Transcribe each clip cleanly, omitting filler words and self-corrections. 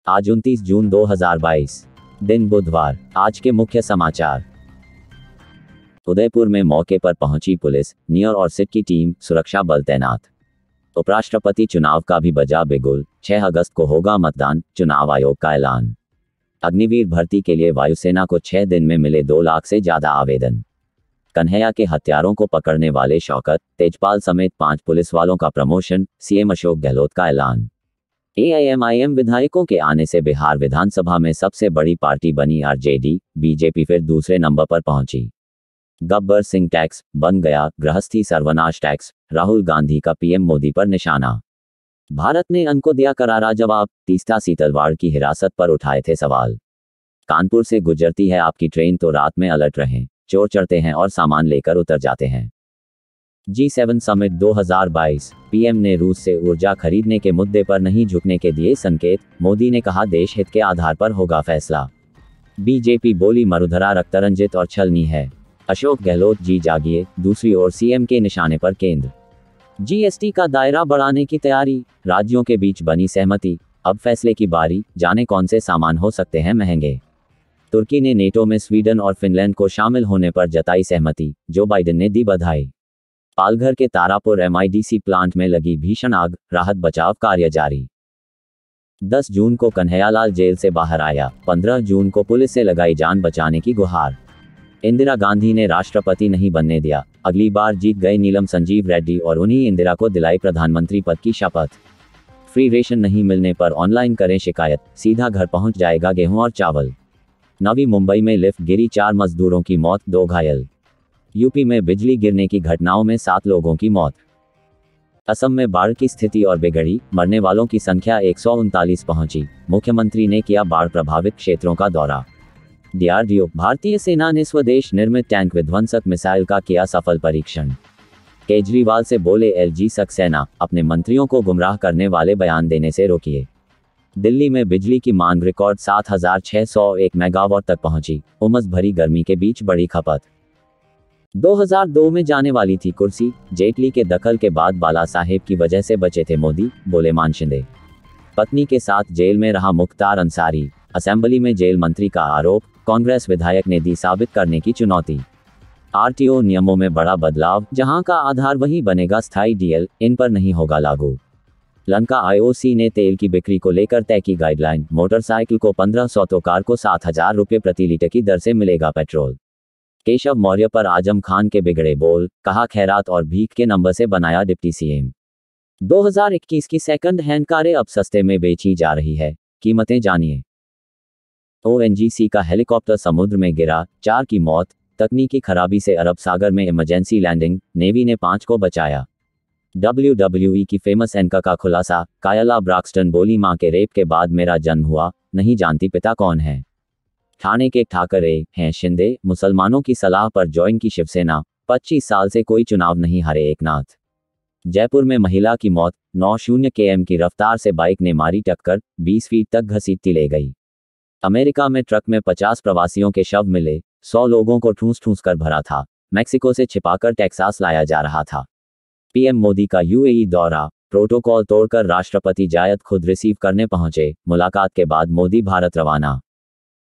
आज 29 जून 2022, दिन बुधवार। आज के मुख्य समाचार। उदयपुर में मौके पर पहुंची पुलिस, नियर और सिट की टीम, सुरक्षा बल तैनात। उपराष्ट्रपति चुनाव का भी बजा बिगुल, 6 अगस्त को होगा मतदान, चुनाव आयोग का ऐलान। अग्निवीर भर्ती के लिए वायुसेना को 6 दिन में मिले 2 लाख से ज्यादा आवेदन। कन्हैया के हत्यारों को पकड़ने वाले शौकत, तेजपाल समेत 5 पुलिस वालों का प्रमोशन, सीएम अशोक गहलोत का ऐलान। एआईएमआईएम विधायकों के आने से बिहार विधानसभा में सबसे बड़ी पार्टी बनी आरजेडी, बीजेपी फिर दूसरे नंबर पर पहुंची। गब्बर सिंह टैक्स बन गया गृहस्थी सर्वनाश टैक्स, राहुल गांधी का पीएम मोदी पर निशाना। भारत ने अन को दिया करारा जवाब, तीस्ता सीतलवाड़ की हिरासत पर उठाए थे सवाल। कानपुर से गुजरती है आपकी ट्रेन तो रात में अलर्ट रहें, चोर चढ़ते हैं और सामान लेकर उतर जाते हैं। G7 समिट 2022, पीएम ने रूस से ऊर्जा खरीदने के मुद्दे पर नहीं झुकने के दिए संकेत, मोदी ने कहा देश हित के आधार पर होगा फैसला। बीजेपी बोली मरुधरा रक्तरंजित और छलनी है। अशोक गहलोत जी जागिए, दूसरी ओर सीएम के निशाने पर केंद्र। जीएसटी का दायरा बढ़ाने की तैयारी, राज्यों के बीच बनी सहमति, अब फैसले की बारी, जाने कौन से सामान हो सकते हैं महंगे। तुर्की ने नेटो में स्वीडन और फिनलैंड को शामिल होने पर जताई सहमति, जो बाइडेन ने दी बधाई। पालघर के तारापुर एमआईडीसी प्लांट में लगी भीषण आग, राहत बचाव कार्य जारी। 10 जून को कन्हैयालाल जेल से बाहर आया, 15 जून को पुलिस से लगाई जान बचाने की गुहार। इंदिरा गांधी ने राष्ट्रपति नहीं बनने दिया, अगली बार जीत गए नीलम संजीव रेड्डी और उन्हीं इंदिरा को दिलाई प्रधानमंत्री पद की शपथ। फ्री रेशन नहीं मिलने पर ऑनलाइन करें शिकायत, सीधा घर पहुंच जाएगा गेहूं और चावल। नवी मुंबई में लिफ्ट गिरी, 4 मजदूरों की मौत, 2 घायल। यूपी में बिजली गिरने की घटनाओं में 7 लोगों की मौत। असम में बाढ़ की स्थिति और बिगड़ी, मरने वालों की संख्या 139 पहुंची, मुख्यमंत्री ने किया बाढ़ प्रभावित क्षेत्रों का दौरा। डीआरडीओ, भारतीय सेना ने स्वदेश निर्मित टैंक विध्वंसक मिसाइल का किया सफल परीक्षण। केजरीवाल से बोले एलजी सक्सेना, अपने मंत्रियों को गुमराह करने वाले बयान देने से रोकिए। दिल्ली में बिजली की मांग रिकॉर्ड 7601 मेगावाट तक पहुंची, उमस भरी गर्मी के बीच बड़ी खपत। 2002 में जाने वाली थी कुर्सी, जेटली के दखल के बाद बाला साहेब की वजह से बचे थे मोदी, बोले मानशिंदे। पत्नी के साथ जेल में रहा मुख्तार अंसारी, असेंबली में जेल मंत्री का आरोप, कांग्रेस विधायक ने दी साबित करने की चुनौती। आरटीओ नियमों में बड़ा बदलाव, जहां का आधार वही बनेगा स्थायी डीएल, इन पर नहीं होगा लागू। लंका आईओसी ने तेल की बिक्री को लेकर तय की गाइडलाइन, मोटरसाइकिल को 1500 तो कार को 7000 रुपये प्रति लीटर की दर से मिलेगा पेट्रोल। केशव मौर्य पर आजम खान के बिगड़े बोल, कहा खैरात और भीख के नंबर से बनाया डिप्टी सीएम। 2021 की सेकंड हैंड कारें अब सस्ते में बेची जा रही है, कीमतें जानिए। ओएनजीसी का हेलीकॉप्टर समुद्र में गिरा, 4 की मौत, तकनीकी खराबी से अरब सागर में इमरजेंसी लैंडिंग, नेवी ने 5 को बचाया। WWE की फेमस एंकर का खुलासा, कायला ब्राक्सटन बोली मां के रेप के बाद मेरा जन्म हुआ, नहीं जानती पिता कौन है। ठाणे के ठाकरे हैं शिंदे, मुसलमानों की सलाह पर ज्वाइन की शिवसेना, 25 साल से कोई चुनाव नहीं हारे एकनाथ। जयपुर में महिला की मौत, 90 km की रफ्तार से बाइक ने मारी टक्कर, 20 फीट तक घसीटती ले गई। अमेरिका में ट्रक में 50 प्रवासियों के शव मिले, 100 लोगों को ठूंस कर भरा था, मैक्सिको से छिपाकर टेक्सास लाया जा रहा था। पीएम मोदी का यूएई दौरा, प्रोटोकॉल तोड़कर राष्ट्रपति जायद खुद रिसीव करने पहुंचे, मुलाकात के बाद मोदी भारत रवाना।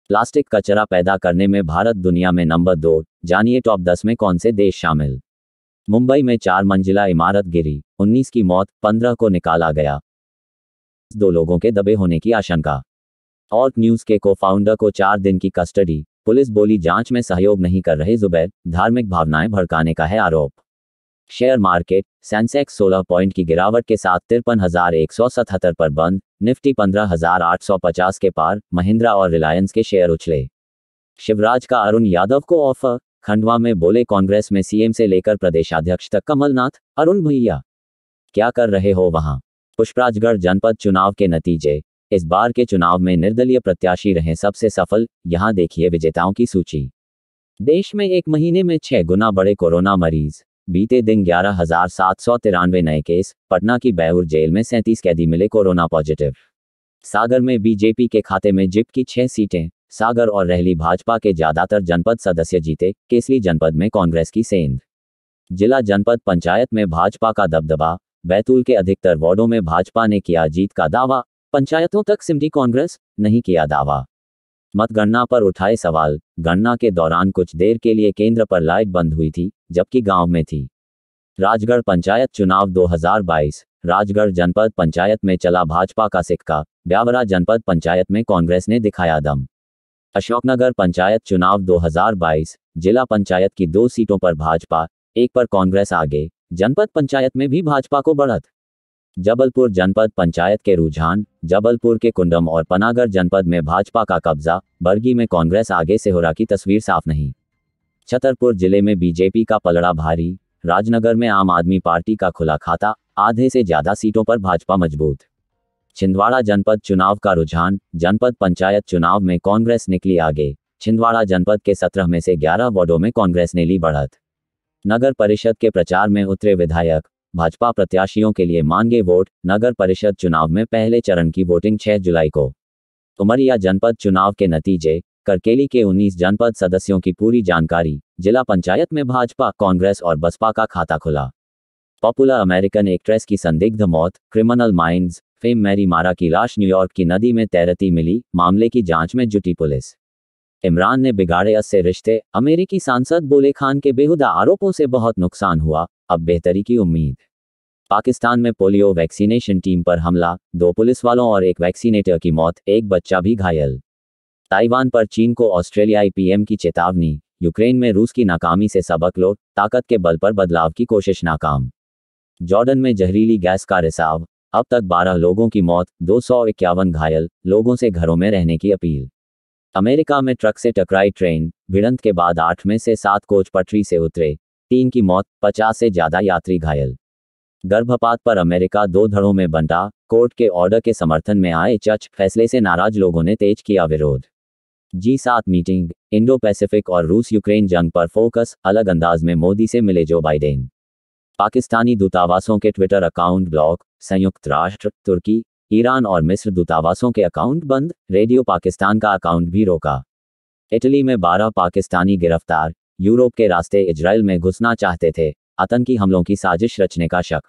प्लास्टिक कचरा पैदा करने में भारत दुनिया में नंबर 2, जानिए टॉप 10 में कौन से देश शामिल। मुंबई में 4 मंजिला इमारत गिरी, 19 की मौत, 15 को निकाला गया, 2 लोगों के दबे होने की आशंका। ऑल्ट न्यूज के को फाउंडर को 4 दिन की कस्टडी, पुलिस बोली जांच में सहयोग नहीं कर रहे जुबैर, धार्मिक भावनाएं भड़काने का है आरोप। शेयर मार्केट, सेंसेक्स 16 पॉइंट की गिरावट के साथ 53,177 पर बंद, निफ्टी 15,850 के पार, महिंद्रा और रिलायंस के शेयर उछले। शिवराज का अरुण यादव को ऑफर, खंडवा में बोले कांग्रेस में सीएम से लेकर प्रदेशाध्यक्ष तक कमलनाथ, अरुण भैया क्या कर रहे हो वहां। पुष्पराजगढ़ जनपद चुनाव के नतीजे, इस बार के चुनाव में निर्दलीय प्रत्याशी रहे सबसे सफल, यहां देखिए विजेताओं की सूची। देश में एक महीने में 6 गुना बढ़े कोरोना मरीज, बीते दिन 11,793 नए केस, पटना की बैउर जेल में 37 कैदी मिले कोरोना पॉजिटिव। सागर में बीजेपी के खाते में जिप की 6 सीटें, सागर और रहली भाजपा के ज्यादातर जनपद सदस्य जीते, केसरी जनपद में कांग्रेस की सेंध। जिला जनपद पंचायत में भाजपा का दबदबा, बैतूल के अधिकतर वार्डों में भाजपा ने किया जीत का दावा, पंचायतों तक सिमटी कांग्रेस, नहीं किया दावा। मतगणना पर उठाए सवाल, गणना के दौरान कुछ देर के लिए केंद्र पर लाइट बंद हुई थी, जबकि गांव में थी। राजगढ़ पंचायत चुनाव 2022, राजगढ़ जनपद पंचायत में चला भाजपा का सिक्का, ब्यावरा जनपद पंचायत में कांग्रेस ने दिखाया दम। अशोकनगर पंचायत चुनाव 2022, जिला पंचायत की 2 सीटों पर भाजपा, 1 पर कांग्रेस आगे, जनपद पंचायत में भी भाजपा को बढ़त। जबलपुर जनपद पंचायत के रुझान, जबलपुर के कुंडम और पनागर जनपद में भाजपा का कब्जा, बरगी में कांग्रेस आगे, सेहोरा की तस्वीर साफ नहीं। छतरपुर जिले में बीजेपी का पलड़ा भारी, राजनगर में आम आदमी पार्टी का खुला खाता, आधे से ज्यादा सीटों पर भाजपा मजबूत। छिंदवाड़ा जनपद चुनाव का रुझान, जनपद पंचायत चुनाव में कांग्रेस निकली आगे, छिंदवाड़ा जनपद के 17 में से 11 वार्डों में कांग्रेस ने ली बढ़त। नगर परिषद के प्रचार में उतरे विधायक, भाजपा प्रत्याशियों के लिए मांगे वोट, नगर परिषद चुनाव में पहले चरण की वोटिंग 6 जुलाई को। उमरिया जनपद चुनाव के नतीजे, करकेली के 19 जनपद सदस्यों की पूरी जानकारी, जिला पंचायत में भाजपा, कांग्रेस और बसपा का खाता खुला। पॉपुलर अमेरिकन एक्ट्रेस की संदिग्ध मौत, क्रिमिनल माइंड्स, फेम मैरी मारा की लाश न्यूयॉर्क की नदी में तैरती मिली, मामले की जांच में जुटी पुलिस। इमरान ने बिगाड़े उससे रिश्ते, अमेरिकी सांसद बोले खान के बेहुदा आरोपों से बहुत नुकसान हुआ, अब बेहतरी की उम्मीद। पाकिस्तान में पोलियो वैक्सीनेशन टीम पर हमला, 2 पुलिस वालों और 1 वैक्सीनेटर की मौत, 1 बच्चा भी घायल। ताइवान पर चीन को ऑस्ट्रेलियाई पीएम की चेतावनी, यूक्रेन में रूस की नाकामी से सबक लो, ताकत के बल पर बदलाव की कोशिश नाकाम। जॉर्डन में जहरीली गैस का रिसाव, अब तक 12 लोगों की मौत, 251 घायल, लोगों से घरों में रहने की अपील। अमेरिका में ट्रक से टकराई ट्रेन, भिड़ंत के बाद 8 में से 7 कोच पटरी से उतरे, 3 की मौत, 50 से ज्यादा यात्री घायल। गर्भपात पर अमेरिका 2 धड़ों में बंटा, कोर्ट के ऑर्डर के समर्थन में आए जज, फैसले से नाराज लोगों ने तेज किया विरोध। G7 मीटिंग, इंडो पैसिफिक और रूस यूक्रेन जंग पर फोकस, अलग अंदाज में मोदी से मिले जो बाइडेन। पाकिस्तानी दूतावासों के ट्विटर अकाउंट ब्लॉक, संयुक्त राष्ट्र, तुर्की, ईरान और मिस्र दूतावासों के अकाउंट बंद, रेडियो पाकिस्तान का अकाउंट भी रोका। इटली में 12 पाकिस्तानी गिरफ्तार, यूरोप के रास्ते इजराइल में घुसना चाहते थे, आतंकी हमलों की साजिश रचने का शक।